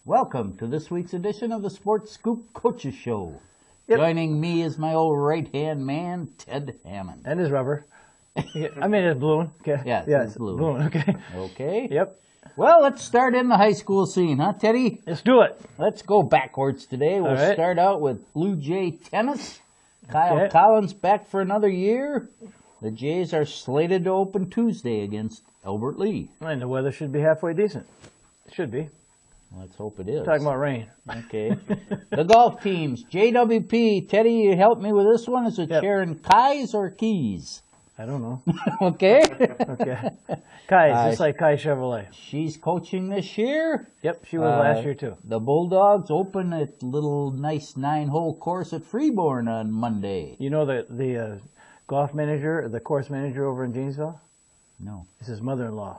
Welcome to this week's edition of the Sports Scoop Coaches Show. Yep. Joining me is my old right-hand man, Ted Hammond. And his rubber. I mean, his balloon. Okay. Yeah, it's balloon. Okay. Okay. Yep. Well, let's start in the high school scene, huh, Teddy? Let's do it. Let's go backwards today. We'll All right. start out with Blue Jay tennis. Kyle Okay. Collins back for another year. The Jays are slated to open Tuesday against Albert Lee. And the weather should be halfway decent. It should be. Let's hope it is. Talking about rain. Okay. The golf teams, JWP. Teddy, you help me with this one. Is it Yep. Sharon Kais or Keys? I don't know. Okay. Okay. Kai, just like Kai Chevrolet. She's coaching this year. Yep, she was last year too. The Bulldogs open a little nice 9-hole course at Freeborn on Monday. You know the golf manager, the course manager over in Janesville? No. It's his mother-in-law,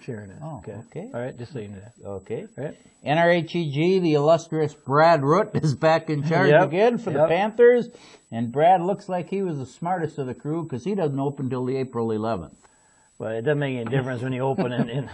Sharon is. Oh, okay. All right, just so you know that. Okay. All right. NRHEG, the illustrious Brad Root is back in charge Yep, again for the yep. Panthers. And Brad looks like he was the smartest of the crew because he doesn't open till the April 11th. Well, it doesn't make any difference when you open in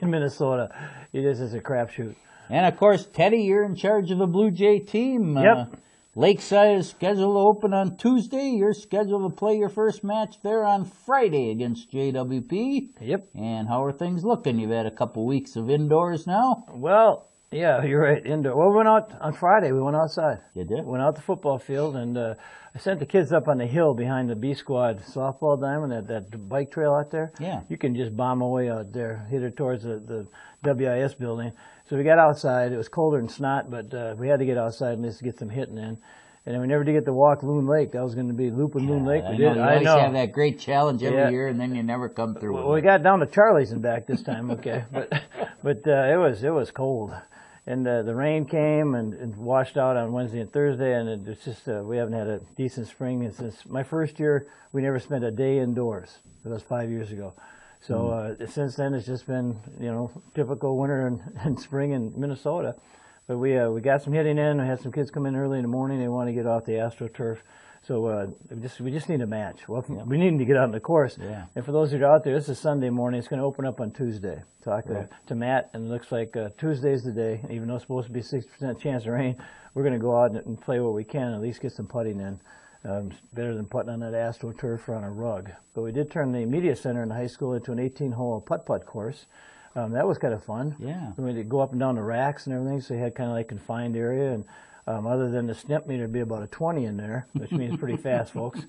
Minnesota. It just is a crapshoot. And, of course, Teddy, you're in charge of the Blue Jay team. Yep. Lakeside is scheduled to open on Tuesday. You're scheduled to play your first match there on Friday against JWP. Yep. And how are things looking? You've had a couple weeks of indoors now. Well, yeah, you're right. Indoor. Well, we went out on Friday. We went outside. You did? Went out the football field, and I sent the kids up on the hill behind the B Squad softball diamond, that bike trail out there. Yeah. You can just bomb away out there, hit it towards the WIS building. So we got outside. It was colder than snot, but we had to get outside and just get some hitting in. And then we never did get to walk Loon Lake. That was going to be Looping Loon Lake. I know. You always have that great challenge every Yeah. year, and then you never come through Well, with we it. got down to Charlie's and back this time, okay. but it was cold. And the rain came and washed out on Wednesday and Thursday, and it's just we haven't had a decent spring. And since my first year, we never spent a day indoors. That was 5 years ago. So since then, it's just been typical winter and spring in Minnesota. But we got some hitting in. We had some kids come in early in the morning. They want to get off the AstroTurf. So we just need a match. Well, we need to get out on the course. Yeah. And for those who are out there, this is Sunday morning. It's going to open up on Tuesday. Talk to Matt, and it looks like Tuesday's the day. Even though it's supposed to be 60% chance of rain, we're going to go out and play what we can, and at least get some putting in. It's better than putting on that AstroTurf or on a rug. But we did turn the media center in the high school into an 18-hole putt-putt course. That was kind of fun. Yeah. We had to go up and down the racks and everything, so you had kind of like confined area. And other than the snip meter, it'd be about a 20 in there, which means pretty fast, folks.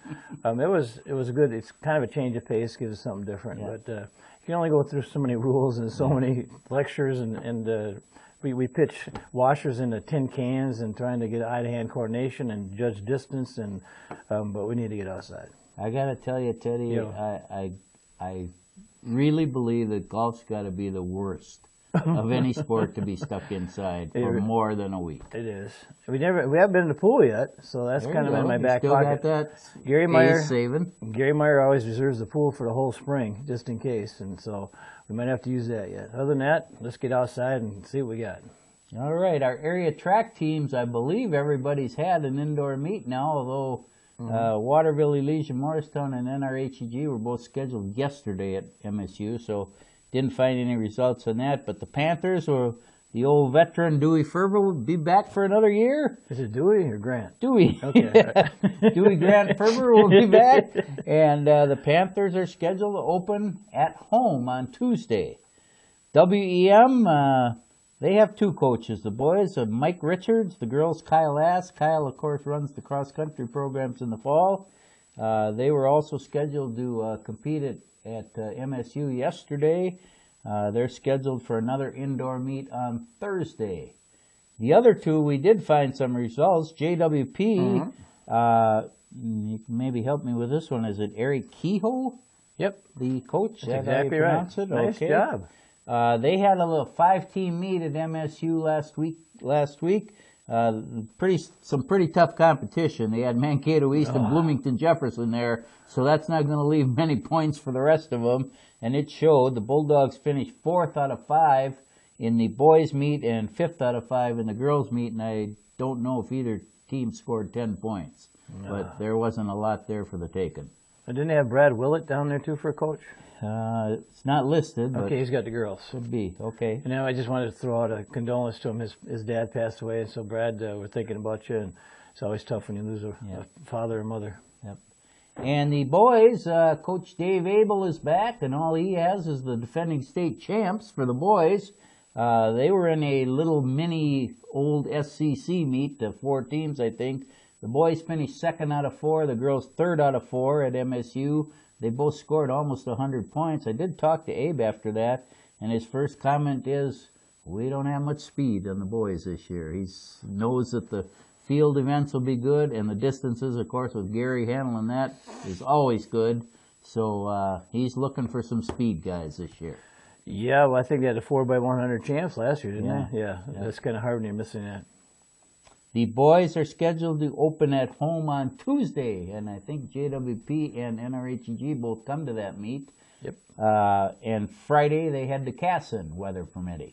It was good. It's kind of a change of pace, gives us something different. Yeah. But you can only go through so many rules and so many lectures, and we pitch washers into tin cans and trying to get eye-to-hand coordination and judge distance, and but we need to get outside. I got to tell you, Teddy, I really believe that golf's got to be the worst of any sport to be stuck inside for more than a week. It is. We haven't been in the pool yet, so that's kind of in my back still pocket. Got that Gary Meyer saving. Gary Meyer always reserves the pool for the whole spring, just in case, and so we might have to use that yet. Other than that, let's get outside and see what we got. All right, our area track teams, I believe everybody's had an indoor meet now, although Waterville, Elysian, Morristown, and NRHEG were both scheduled yesterday at MSU, so didn't find any results on that. But the Panthers, or the old veteran Dewey Ferber, will be back for another year. Is it Dewey or Grant? Dewey. Okay. Dewey Grant Ferber will be back. And the Panthers are scheduled to open at home on Tuesday. WEM, they have two coaches. The boys are Mike Richards, the girls Kyle Ass. Kyle, of course, runs the cross-country programs in the fall. They were also scheduled to compete at MSU yesterday. They're scheduled for another indoor meet on Thursday. The other two, we did find some results. JWP, you can maybe help me with this one. Is it Eric Kehoe? Yep. The coach? That's exactly right. It? Nice Okay. job. They had a little 5-team meet at MSU last week. Some pretty tough competition. They had Mankato East and Bloomington Jefferson there, so that's not going to leave many points for the rest of them. And it showed. The Bulldogs finished 4th out of 5 in the boys' meet and 5th out of 5 in the girls' meet, and I don't know if either team scored 10 points. But there wasn't a lot there for the taking. Didn't they have Brad Willett down there too for a coach? It's not listed, but Okay, he's got the girls. could be. Okay. And now I just wanted to throw out a condolence to him. His dad passed away, and so Brad, we're thinking about you. And it's always tough when you lose a father or mother. Yep. And the boys, Coach Dave Abel is back, and all he has is the defending state champs for the boys. They were in a little mini old SCC meet, 4 teams, I think. The boys finished 2nd out of 4, the girls 3rd out of 4 at MSU. They both scored almost 100 points. I did talk to Abe after that, and his first comment is, we don't have much speed on the boys this year. He knows that the field events will be good, and the distances, of course, with Gary handling that is always good. So he's looking for some speed guys this year. Yeah, well, I think they had a 4x100 champs last year, didn't they? Yeah, that's kind of hard when you're missing that. The boys are scheduled to open at home on Tuesday, and I think JWP and NRHEG both come to that meet. Yep. And Friday they head to Casson, weather permitting.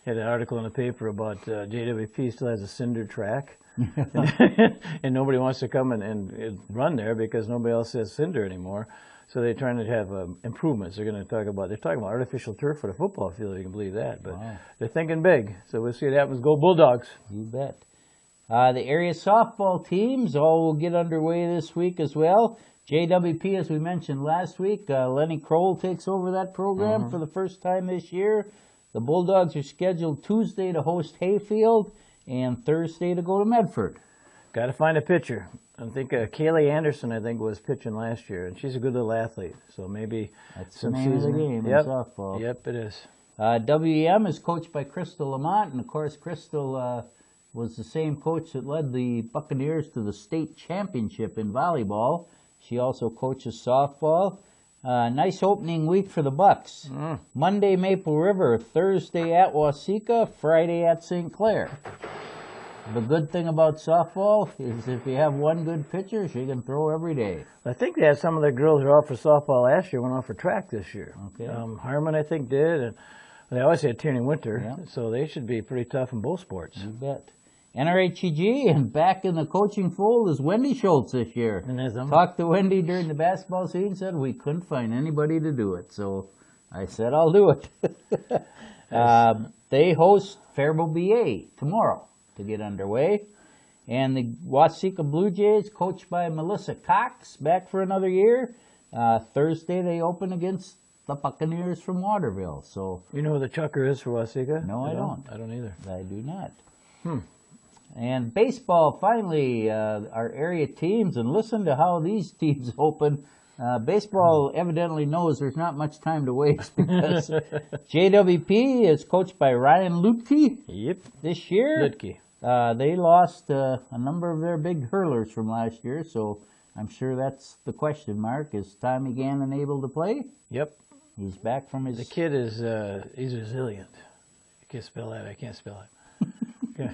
Had an article in the paper about JWP still has a cinder track, and nobody wants to come and run there because nobody else has cinder anymore. So they're trying to have improvements. They're talking about artificial turf for the football field, if you can believe that. But they're thinking big. So we'll see what happens. Go Bulldogs. You bet. The area softball teams all will get underway this week as well. JWP, as we mentioned last week, Lenny Kroll takes over that program for the first time this year. The Bulldogs are scheduled Tuesday to host Hayfield and Thursday to go to Medford. Got to find a pitcher. I think Kaylee Anderson, was pitching last year, and she's a good little athlete. So maybe that's the name of the game in softball. Yep, it is. WEM is coached by Crystal Lamont, and of course Crystal was the same coach that led the Buccaneers to the state championship in volleyball. She also coaches softball. Nice opening week for the Bucks. Monday, Maple River. Thursday at Waseca. Friday at St. Clair. The good thing about softball is if you have one good pitcher, she can throw every day. I think they had some of the girls who were off for softball last year went off for track this year. Okay. Harmon, I think, did. And they always had Tierney Winter, so they should be pretty tough in both sports. You bet. NRHEG, and back in the coaching fold is Wendy Schultz this year. Talked to Wendy during the basketball season, said we couldn't find anybody to do it. So I said, I'll do it. They host Faribault BA tomorrow to get underway. And the Waseca Blue Jays, coached by Melissa Cox, back for another year. Thursday they open against the Buccaneers from Waterville. So you know who the chucker is for Waseca? No, I don't. I don't either. I do not. And baseball, finally, our area teams, and listen to how these teams open. Baseball evidently knows there's not much time to waste because JWP is coached by Ryan Lutke. Yep. This year. Lutke. They lost a number of their big hurlers from last year, so I'm sure that's the question mark. Is Tommy Gannon able to play? Yep. He's back from his... The kid is he's resilient. You can't spell that. I can't spell it. Okay.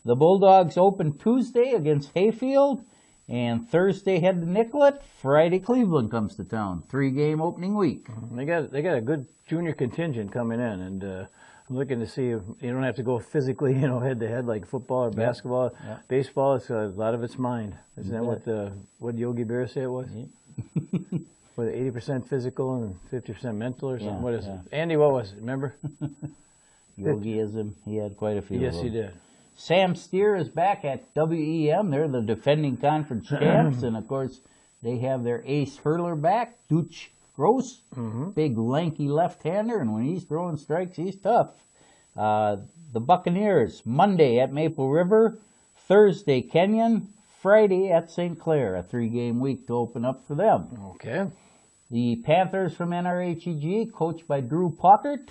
The Bulldogs open Tuesday against Hayfield, and Thursday head to Nicollet. Friday Cleveland comes to town. 3-game opening week. They got a good junior contingent coming in, and I'm looking to see if you don't have to go physically, head to head like football or basketball. Yep. Baseball, it's a lot of it's mind. Isn't that what Yogi Berra say it was? Yep. What, 80% physical and 50% mental or something? What is it? Andy, what was it? Remember? Yogiism. He had quite a few. Yes, of them. he did. Sam Steer is back at WEM. They're the defending conference champs, and of course they have their ace hurler back, Dutch Gross, big lanky left-hander, and when he's throwing strikes, he's tough. The Buccaneers, Monday at Maple River, Thursday Kenyon, Friday at St. Clair, a 3-game week to open up for them. Okay. The Panthers from NRHEG, coached by Drew Pockert.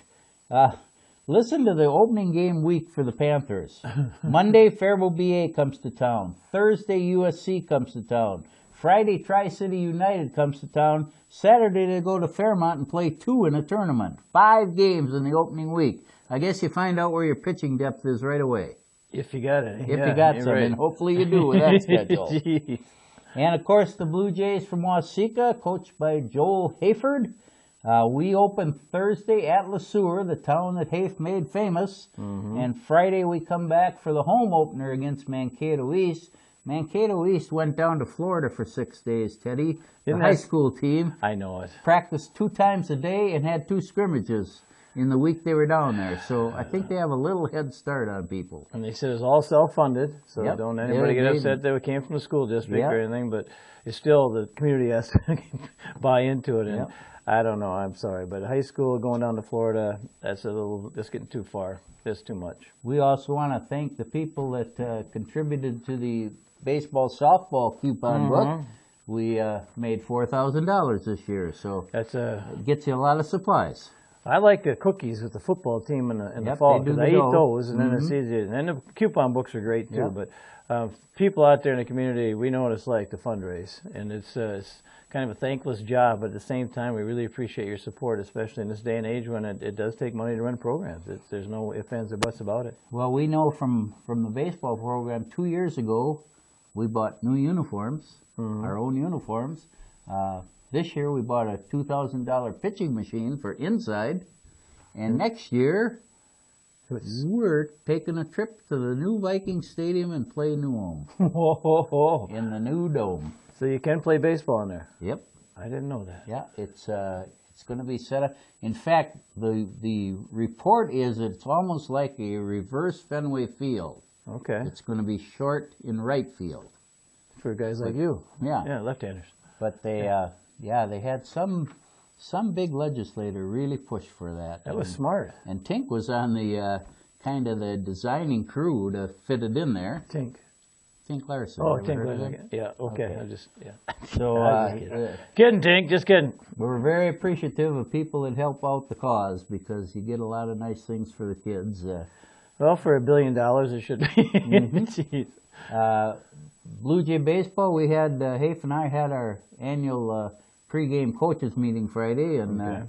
Listen to the opening game week for the Panthers. Monday, Faribault BA comes to town. Thursday, USC comes to town. Friday, Tri-City United comes to town. Saturday, they go to Fairmont and play 2 in a tournament. 5 games in the opening week. I guess you find out where your pitching depth is right away. If you got it. If you got some, and hopefully you do with that schedule. And, of course, the Blue Jays from Waseca, coached by Joel Hayford. We open Thursday at Le Sueur, the town that Hafe made famous. And Friday we come back for the home opener against Mankato East. Mankato East went down to Florida for 6 days, Teddy. The Didn't high that- school team I know it. practiced 2 times a day and had 2 scrimmages in the week they were down there. So I think they have a little head start on people. And they said it's all self-funded, so Yep. don't anybody get upset that it came from the school district Yep. or anything, but it's still the community has to buy into it. And Yep. I don't know, I'm sorry, but high school going down to Florida, that's that's getting too far. That's too much. We also want to thank the people that contributed to the baseball softball coupon book. We made $4,000 this year, so That's it gets you a lot of supplies. I like the cookies with the football team in the Yep, fall they do because the I eat dough. those, and then it's easy. And then the coupon books are great too. Yep. But people out there in the community, we know what it's like to fundraise, and it's kind of a thankless job. But at the same time, we really appreciate your support, especially in this day and age when it does take money to run programs. There's no ifs, ands, or buts about it. Well, we know from the baseball program 2 years ago, we bought new uniforms, our own uniforms. This year we bought a $2,000 pitching machine for inside, and next year we're taking a trip to the new Viking Stadium and play New Ulm in the new dome. So you can play baseball in there. Yep. I didn't know that. Yeah, it's going to be set up. In fact, the report is it's almost like a reverse Fenway Field. Okay. It's going to be short in right field. For guys like you. Yeah. Yeah, left-handers. But they they had some big legislator really push for that. That was smart. And Tink was on the kind of the designing crew to fit it in there. Tink. Tink Larson. Oh, Ever Tink. heard of him? Yeah, okay. Okay. So Kidding, Tink, just kidding. we're very appreciative of people that help out the cause because you get a lot of nice things for the kids. Well, for $1 billion, it should be. Jeez. Blue Jay baseball, we had Hafe and I had our annual pregame coaches meeting Friday, and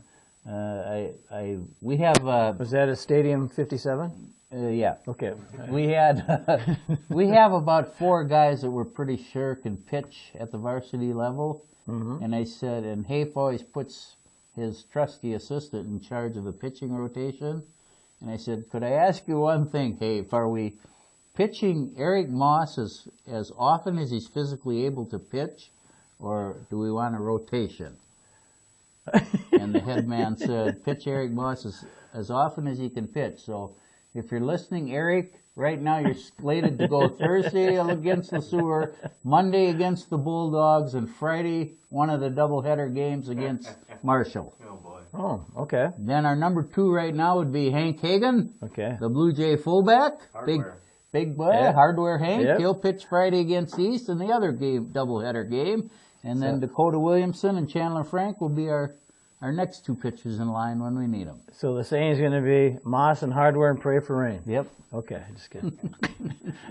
we have Was that at Stadium 57? yeah. Okay. We had we have about 4 guys that we're pretty sure can pitch at the varsity level, and I said, and Hafe always puts his trusty assistant in charge of the pitching rotation, and I said, could I ask you one thing, Hafe? Are we pitching Eric Moss as often as he's physically able to pitch, or do we want a rotation? And the head man said, pitch Eric Moss as often as he can pitch. So if you're listening, Eric, right now you're slated to go Thursday against the Sewer, Monday against the Bulldogs, and Friday one of the doubleheader games against Marshall. Oh boy. Oh, okay. Then our number 2 right now would be Hank Hagan, Okay. the Blue Jay fullback. Hardware. Big boy, Yeah. Hardware Hank. Yep. He'll pitch Friday against East and the other game, doubleheader game. And then Dakota Williamson and Chandler Frank will be our next 2 pitchers in line when we need them. So the saying's going to be Moss and Hardware and pray for rain. Yep. Okay, just kidding.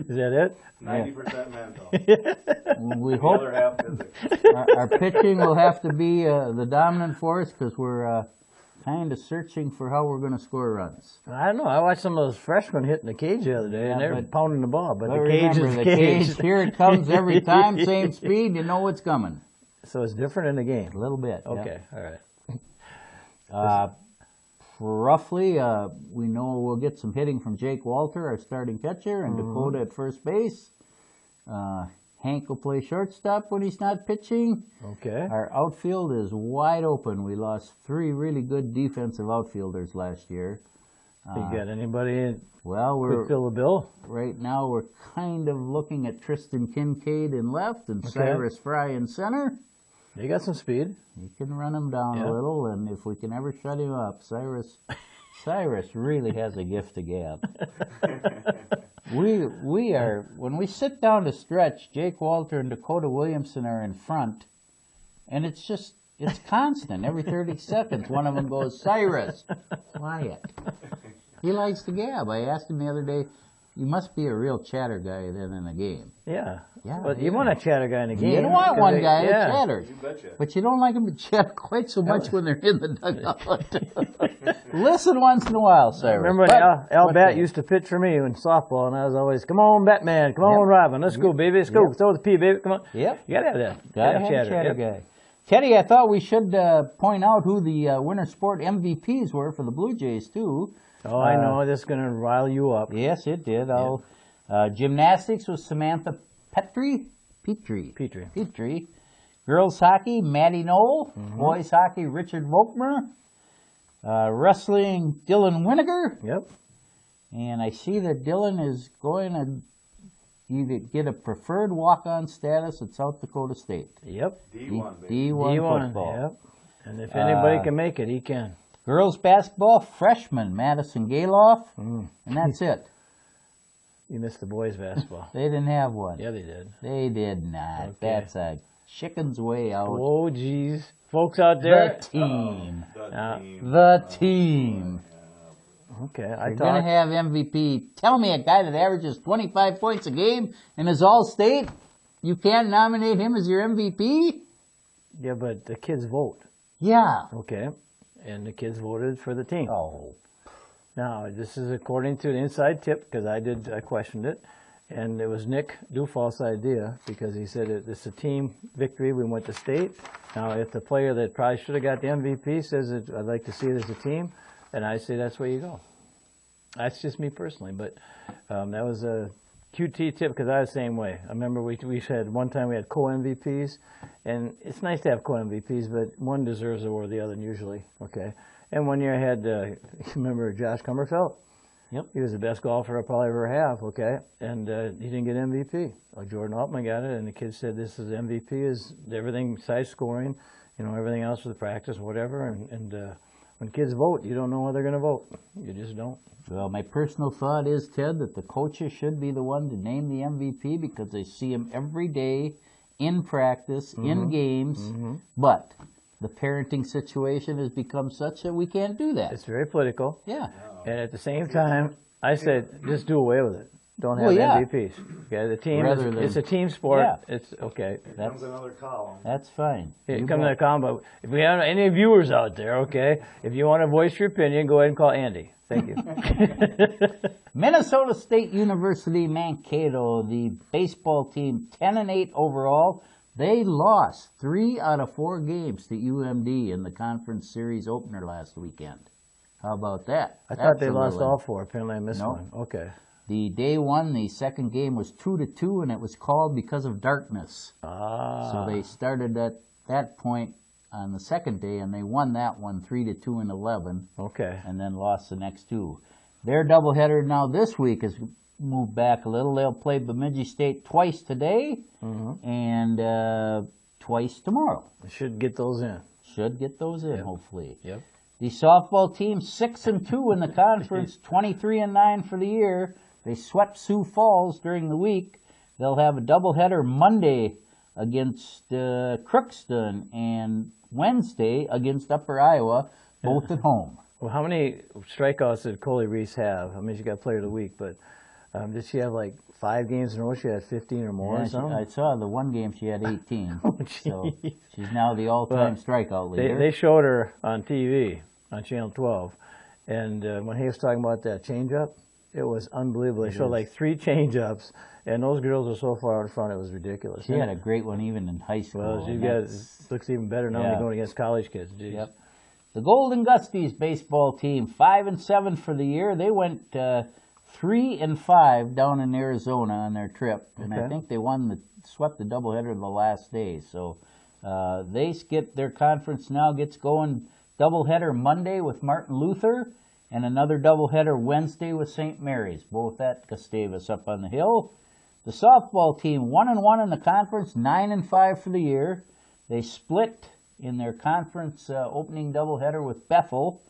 Is that it? 90% mental. We The hope other half physics. our pitching will have to be the dominant force because we're kind of searching for how we're going to score runs. I don't know. I watched some of those freshmen hitting the cage the other day, Yeah, and they were but- pounding the ball. But But the cage remember, is the cage. here it comes every time, same speed, you know what's coming. So it's different in the game. A little bit. yeah. Okay, all right. Roughly, we know we'll get some hitting from Jake Walter, our starting catcher, and Dakota at first base. Hank will play shortstop when he's not pitching. Okay. Our outfield is wide open. We lost 3 really good defensive outfielders last year. You got anybody Well, could fill the bill? right now we're kind of looking at Tristan Kincaid in left and Cyrus Fry in center. They got some speed. You can run him down Yeah. a little, and if we can ever shut him up, Cyrus really has a gift of gab. We are, when we sit down to stretch, Jake Walter and Dakota Williamson are in front, and it's constant. Every 30 seconds, one of them goes, Cyrus, quiet. He likes to gab. I asked him the other day, you must be a real chatter guy then in the game. Yeah. Yeah, But you yeah. want a chatter guy in the game. You don't want 'cause one they- guy yeah. that chatters. You betcha. But you don't like them to chatter quite so much when they're in the dugout. Listen once in a while, Cyrus. Remember when But- Al what Bat the- used to pitch for me in softball, and I was always, come on, Batman, come on, Robin, let's go, baby, let's go, Yep. throw the P, baby, come on. Yep. You gotta have that. Gotta have a chatter guy. Teddy, I thought we should point out who the Winter Sport MVPs were for the Blue Jays, too. Oh, I know, this is gonna rile you up. Yes, it did. Gymnastics was Samantha Petrie. Girls hockey, Maddie Knoll. Boys hockey, Richard Volkmer. Wrestling, Dylan Winiger. Yep. And I see that Dylan is going to either get a preferred walk-on status at South Dakota State. Yep. D1, baby. D1 football. Yep. And if anybody can make it, he can. Girls basketball, freshman, Madison Galoff. And that's it. You missed the boys basketball. They didn't have one. Yeah, they did. They did not. Okay. That's a chicken's way out. Oh, geez. Folks out there. The team. The The team. Okay, You're going to have MVP. Tell me a guy that averages 25 points a game and is all-state, you can't nominate him as your MVP? Yeah, but the kids vote. Yeah. Okay. And the kids voted for the team. Oh. Now, this is according to an inside tip, because I questioned it, and it was Nick Dufal's idea, because he said it's a team victory, we went to state. Now, if the player that probably should have got the MVP says that I'd like to see it as a team, then I say that's where you go. That's just me personally, but that was a QT tip, because I was the same way. I remember we had one time we had co-MVPs, and it's nice to have co-MVPs, but one deserves it over the other usually, okay? And one year I had, remember Josh Kummerfeld? Yep. He was the best golfer I probably ever have, okay? And he didn't get MVP. Jordan Altman got it, and the kids said this is MVP, is everything besides scoring, everything else with practice, whatever. And when kids vote, you don't know how they're going to vote. You just don't. Well, my personal thought is, Ted, that the coaches should be the one to name the MVP because they see him every day in practice, in games, but the parenting situation has become such that we can't do that. It's very political. Yeah. And at the same time, I said, just do away with it. Don't have Well, yeah. MVPs. Okay, the team Rather than- it's a team sport. Yeah. It's okay. Comes another column. That's fine. It You comes bet. to a combo. If we have any viewers out there, okay, if you want to voice your opinion, go ahead and call Andy. Thank you. Minnesota State University Mankato, the baseball team, 10-8 overall. They lost 3 out of 4 games to UMD in the conference series opener last weekend. How about that? I thought they That's a lost little- all 4. Apparently I missed No. one. Okay. The day one, the second game was 2-2, and it was called because of darkness. Ah. So they started at that point on the second day, and they won that one 3-2 and 11, Okay. and then lost the next 2. Their doubleheader now this week has moved back a little. They'll play Bemidji State twice today and twice tomorrow. Should get those in. Should get those in, hopefully. Yep. The softball team 6-2 in the conference, 23-9 for the year. They swept Sioux Falls during the week. They'll have a doubleheader Monday against Crookston and Wednesday against Upper Iowa, both at home. Well, how many strikeouts did Coley Reese have? I mean, she got Player of the Week, but did she have like 5 games in a row? She had 15 or more Yeah, or something? I saw the one game she had 18. So geez. she's now the all-time strikeout leader. They showed her on TV, on Channel 12, and when he was talking about that changeup, it was unbelievable. They showed like 3 changeups, and those girls were so far in front, it was ridiculous. She had a great one even in high school. Well, she and got, that's- looks even better now Yeah. than going against college kids. Jeez. Yep. The Golden Gusties baseball team, 5-7 for the year. They went 3-5 down in Arizona on their trip, and I Okay. think they swept the doubleheader the last day. So they get their conference now gets going. Doubleheader Monday with Martin Luther, and another doubleheader Wednesday with St. Mary's, both at Gustavus up on the hill. The softball team 1-1 in the conference, 9-5 for the year. They split in their conference opening doubleheader with Bethel.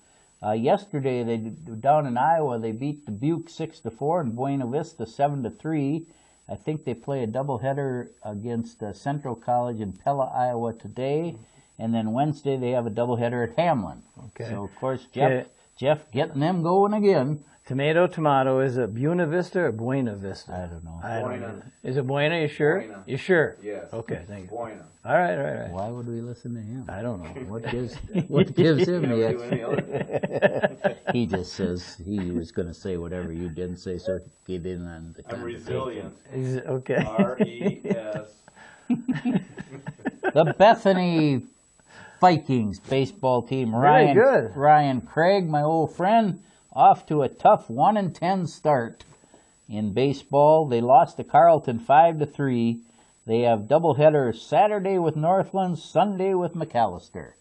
Yesterday, down in Iowa, they beat Dubuque 6-4 and Buena Vista 7-3. I think they play a doubleheader against Central College in Pella, Iowa today, and then Wednesday they have a doubleheader at Hamlin. Okay. So of course Okay. Jeff getting them going again. Tomato. Is it Buena Vista or Buena Vista? I don't know. I don't Buena. know. Is it Buena? You sure? Buena. You sure? Yes. Okay, thank you. Buena. All right. Why would we listen to him? I don't know. What gives him the Never do any extra? He just says he was going to say whatever you didn't say, so get in on the I'm conversation. resilient. Is it okay? R-E-S. The Bethany Vikings baseball team. Very good. Ryan Craig, my old friend, off to a tough 1-10 start. In baseball, they lost to Carleton 5-3. They have doubleheader Saturday with Northland, Sunday with McAllister.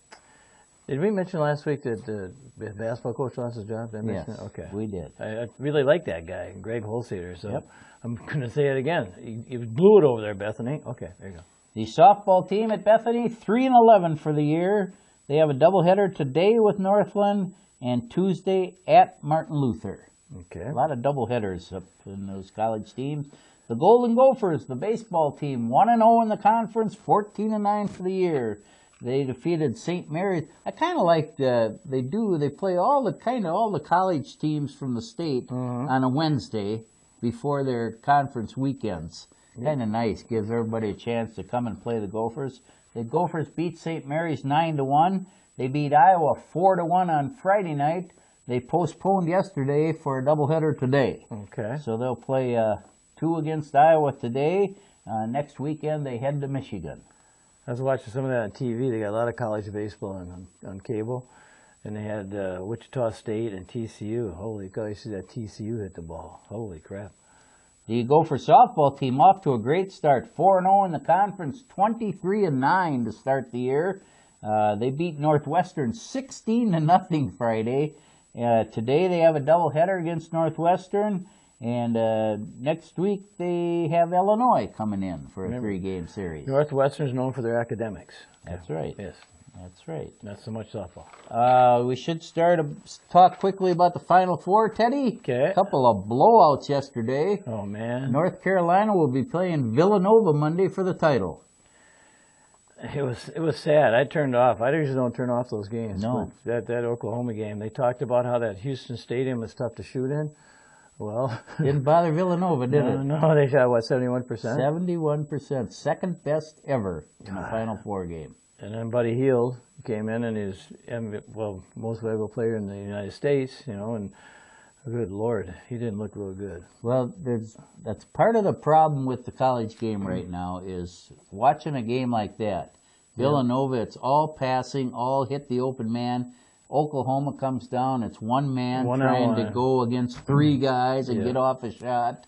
Did we mention last week that the basketball coach lost his job? Did I mention Yes, that? Okay. we did. I really like that guy, Greg Holsater, so Yep. I'm going to say it again. You blew it over there, Bethany. Okay, there you go. The softball team at Bethany, 3-11 for the year. They have a doubleheader today with Northland and Tuesday at Martin Luther. Okay. A lot of doubleheaders up in those college teams. The Golden Gophers, the baseball team, 1-0 in the conference, 14-9 for the year. They defeated St. Mary's. I kind of like they play all the college teams from the state on a Wednesday before their conference weekends. Kind of nice, gives everybody a chance to come and play the Gophers. The Gophers beat St. Mary's 9-1. They beat Iowa 4-1 on Friday night. They postponed yesterday for a doubleheader today. Okay. So they'll play 2 against Iowa today. Next weekend they head to Michigan. I was watching some of that on TV. They got a lot of college baseball on cable. And they had Wichita State and TCU. Holy cow, you see that TCU hit the ball. Holy crap. The Gopher softball team off to a great start. 4-0 in the conference, 23-9 to start the year. They beat Northwestern 16-0 Friday. Today they have a doubleheader against Northwestern. And next week they have Illinois coming in for a 3-game series. Northwestern's known for their academics. That's right. Yes. That's right. Not so much softball. We should talk quickly about the Final Four, Teddy. Okay. A couple of blowouts yesterday. Oh, man. North Carolina will be playing Villanova Monday for the title. It was sad. I turned off. I usually don't turn off those games. No. But that Oklahoma game, they talked about how that Houston Stadium is tough to shoot in. Well, Didn't bother Villanova, did it? No, they shot, what, 71%? 71%. Second best ever in the Final Four game. And then Buddy Hield came in and he's, most valuable player in the United States, and good Lord, he didn't look real good. Well, that's part of the problem with the college game right now is watching a game like that. Villanova, it's all passing, all hit the open man. Oklahoma comes down, it's one man trying to go against 3 guys and get off a shot.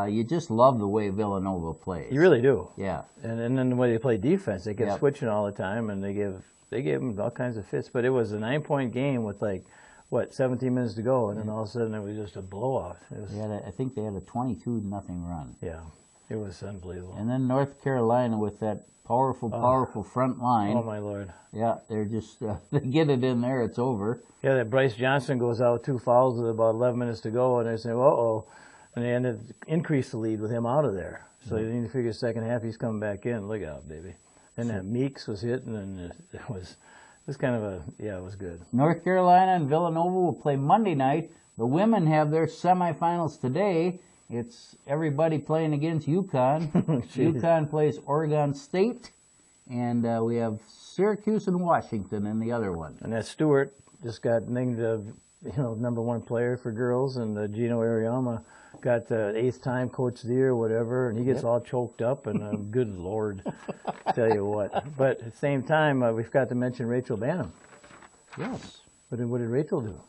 You just love the way Villanova plays. You really do. Yeah. And then the way they play defense, they kept Yep. switching all the time, and they gave them all kinds of fits. But it was a 9-point game with 17 minutes to go, and then all of a sudden it was just a blowout. I think they had a 22-0 run. Yeah, it was unbelievable. And then North Carolina with that powerful front line. Oh my Lord. Yeah, they're just they get it in there, it's over. Yeah, that Bryce Johnson goes out 2 fouls with about 11 minutes to go, and they say, uh-oh. And they ended increase the lead with him out of there. So you need to figure second half he's coming back in. Look out, baby. And that Meeks was hitting, and it was kind of it was good. North Carolina and Villanova will play Monday night. The women have their semifinals today. It's everybody playing against UConn. UConn plays Oregon State, and we have Syracuse and Washington in the other one. And that Stewart just got named number 1 player for girls, and Gino Ariama got the 8th time Coach of the Year or whatever, and he gets all choked up, and good Lord, tell you what. But at the same time, we've got to mention Rachel Bannum. Yes. What did Rachel do?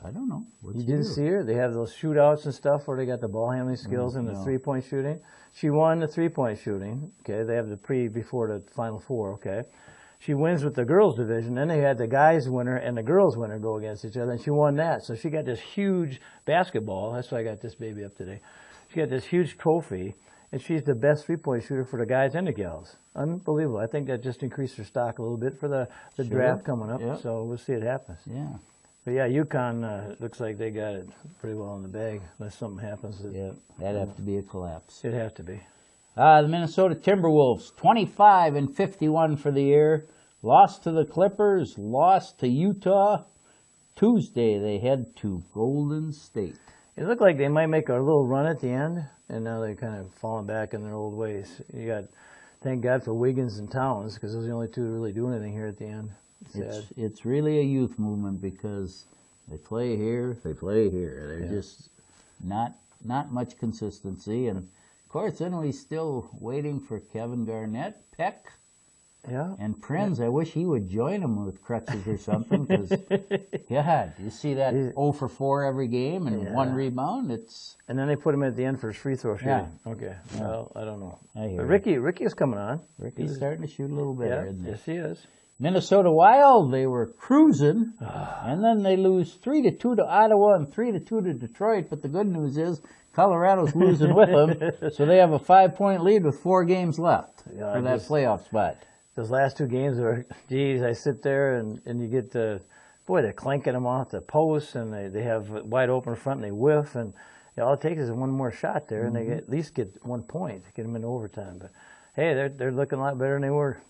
I don't know. You didn't see her? They have those shootouts and stuff where they got the ball handling skills and the 3-point shooting. She won the 3-point shooting. Okay, they have the before the Final Four. Okay, she wins with the girls division. Then they had the guys winner and the girls winner go against each other, and she won that. So she got this huge basketball. That's why I got this baby up today. She got this huge trophy, and she's the best 3-point shooter for the guys and the gals. Unbelievable. I think that just increased her stock a little bit for the draft coming up. Yep. So we'll see it happens. Yeah. But yeah, UConn looks like they got it pretty well in the bag, unless something happens. Yeah, that'd have to be a collapse. It'd have to be. The Minnesota Timberwolves, 25-51 for the year. Lost to the Clippers, lost to Utah. Tuesday they head to Golden State. It looked like they might make a little run at the end, and now they're kind of falling back in their old ways. Thank God for Wiggins and Towns, because those are the only 2 really doing anything here at the end. It's really a youth movement because they play here, they play here. They're just not much consistency. And, of course, then we're still waiting for Kevin Garnett. Peck, Yeah. And Prinz, I wish he would join them with crutches or something, because, yeah, you see that 0 for 4 every game and 1 rebound, it's... And then they put him at the end for his free throw shooting. Yeah. Okay. Well, I don't know. I hear But Ricky is coming on. Ricky's starting to shoot a little better, isn't he? Yes, he is. Minnesota Wild, they were cruising, and then they lose 3-2 to Ottawa and 3-2 to Detroit, but the good news is Colorado's losing with them, so they have a 5-point lead with 4 games left for that playoff spot. Those last 2 games are, geez, I sit there and you get boy, they're clanking them off the posts, and they have wide open front, and they whiff, and all it takes is one more shot there, and they at least get 1 point to get them into overtime. But hey, they're looking a lot better than they were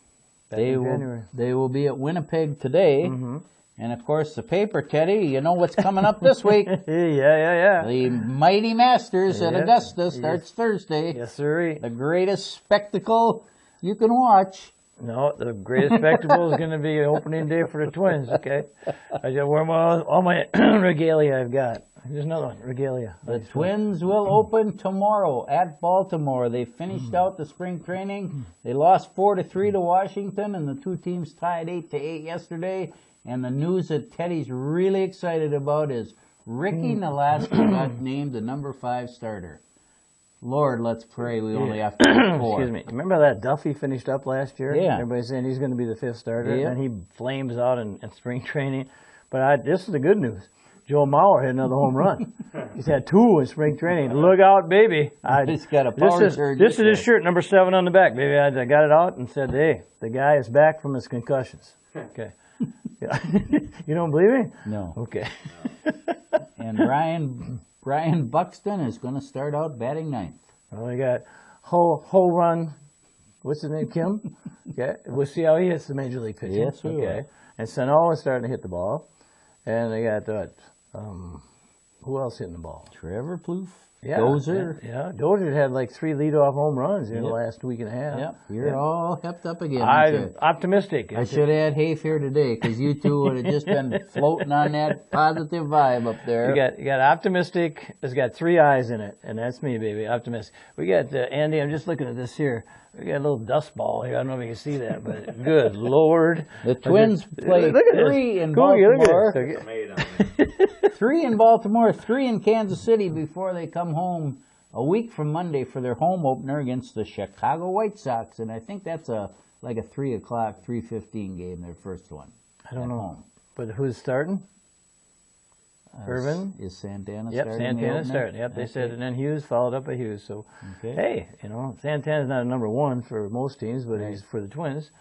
back in January. They will be at Winnipeg today, and of course the paper, Teddy, you know what's coming up this week. Yeah. The Mighty Masters at Augusta starts Thursday. Yes, sir. The greatest spectacle you can watch. No, the greatest spectacle is going to be opening day for the Twins, okay? I just wear all my regalia I've got. There's another one, regalia. The Twins will open tomorrow at Baltimore. They finished out the spring training. They lost 4-3 to Washington, and the 2 teams tied 8-8 yesterday. And the news that Teddy's really excited about is Ricky Nalaska got named the number 5 starter. Lord, let's pray we only have to get 4. Excuse me. Remember that Duffy finished up last year? Yeah. Everybody's saying he's going to be the 5th starter, Yeah. and he flames out in spring training. But this is the good news. Joe Mauer had another home run. He's had 2 in spring training. Look out, baby. He's got a power surge. This is his shirt, number 7 on the back, baby. I got it out and said, hey, the guy is back from his concussions. Okay. Yeah. You don't believe me? No. Okay. And Brian Buxton is going to start out batting 9th. Well, we got whole run. What's his name? Kim? Okay. We'll see how he hits the major league pitching. Yes, we will. And Sano is starting to hit the ball. And they got who else hitting the ball? Trevor Plouffe. Yeah, Dozier. Yeah, Dozier had like 3 leadoff home runs in the last week and a half. Yep, you're all hepped up again. I'm optimistic. I should have had Hafe here today, because you two would have just been floating on that positive vibe up there. You got optimistic. It's got 3 eyes in it, and that's me, baby. Optimistic. We got Andy. I'm just looking at this here. We got a little dust ball here. I don't know if you can see that, but good Lord. The Twins play 3 in Baltimore. 3 in Baltimore, 3 in Kansas City before they come home a week from Monday for their home opener against the Chicago White Sox. And I think that's like a 3 o'clock, 3:15 game, their first one. I don't know. Home. But who's starting? Irvin? Is Santana Yep, starting? Santana's starting. Yep, they said, and then Hughes followed up by Hughes. So, hey, Santana's not a number 1 for most teams, but he's for the Twins.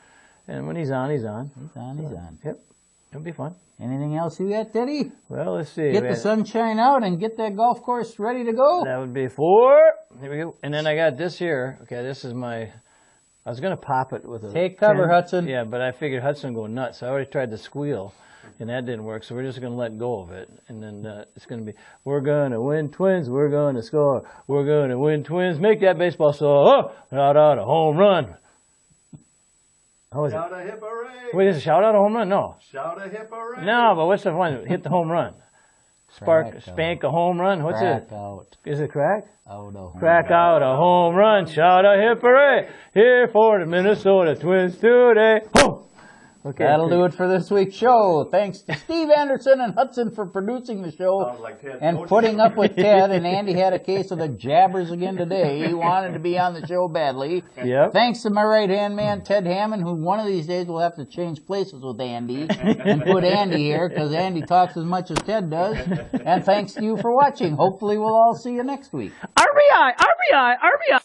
And when he's on, he's on. He's on. Yep, it'll be fun. Anything else you got, Teddy? Well, let's see. Get the sunshine out and get that golf course ready to go. That would be 4. Here we go. And then I got this here. Okay, this is my... I was going to pop it with a... Take cover, Hudson. Yeah, but I figured Hudson would go nuts. I already tried the squeal, and that didn't work, so we're just going to let go of it. And then it's going to be, we're going to win, Twins, we're going to score. We're going to win, Twins, make that baseball so, shout out a home run. How is it? Shout a hip hooray! Wait, is it shout out a home run? No. Shout a hip hooray! No, but what's the one? Hit the home run. Spank a home run. What's crack it? Out. Is it crack? Out a home Crack out a home run. Shout a hip hooray. Here for the Minnesota Twins today. Home. Okay. That'll do it for this week's show. Thanks to Steve Anderson and Hudson for producing the show Sounds like Ted and coaching. putting up with Ted. And Andy had a case of the jabbers again today. He wanted to be on the show badly. Yep. Thanks to my right-hand man, Ted Hammond, who one of these days will have to change places with Andy and put Andy here because Andy talks as much as Ted does. And thanks to you for watching. Hopefully we'll all see you next week. RBI.